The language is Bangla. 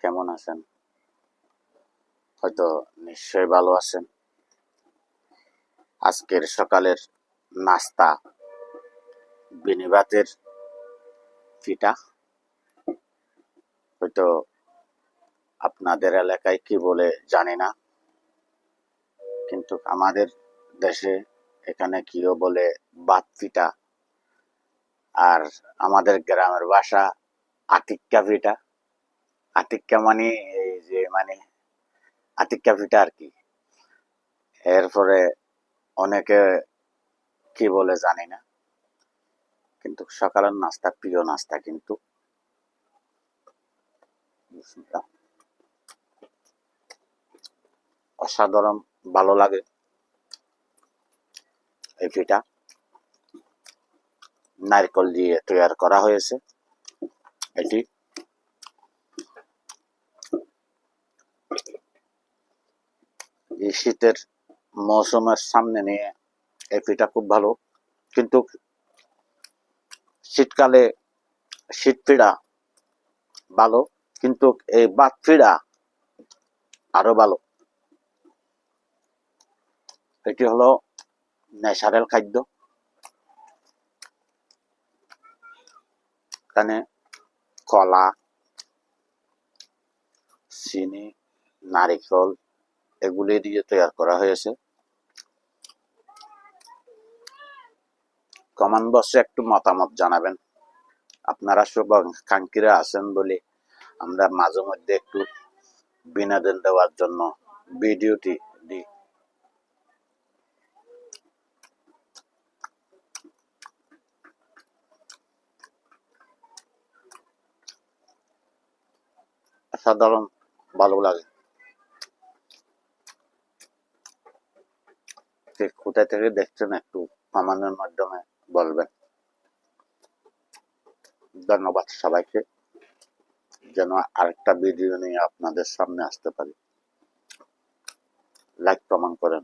কেমন আছেন? হয়তো নিশ্চয়ই ভালো আছেন। আজকের সকালের নাস্তা বেনিবাতের পিঠা। হয়তো আপনাদের এলাকায় কি বলে জানি না, কিন্তু আমাদের দেশে এখানে কিও বলে বাত পিঠা, আর আমাদের গ্রামের ভাষা আতিক্কা পিঠা। আতিক্কা মানে এই যে আতিক্কা পিঠা আর কি। এরপরে অনেকে কি বলে জানি না, কিন্তু সকালের নাস্তা প্রিয় নাস্তা কিন্তু। অসাধারণ ভালো লাগে এই পিঠা। নারকেল দিয়ে তৈরি করা হয়েছে এটি। এই শীতের মৌসুমের সামনে নিয়ে এই পিঠা খুব ভালো, কিন্তু শীতকালে শীত পিঠা ভালো, কিন্তু এই বাত পিঠা আরো ভালো। এটি হলো ন্যাচারাল খাদ্য। এখানে কলা, চিনি, নারিকেল এগুলি দিয়ে তৈরি করা হয়েছে। কমেন্ট বক্সে একটু মতামত জানাবেন। আপনারা শুভাকাঙ্ক্ষীরা আছেন বলে আমরা মাঝে মধ্যে একটু বিনোদন দেওয়ার জন্য ভিডিওটি দিই। সাধারণ ভালো লাগে। কোথায় থেকে দেখছেন একটু কমেন্টের মাধ্যমে বলবেন। ধন্যবাদ সবাইকে। যেন আরেকটা ভিডিও নিয়ে আপনাদের সামনে আসতে পারি। লাইক কমেন্ট করেন।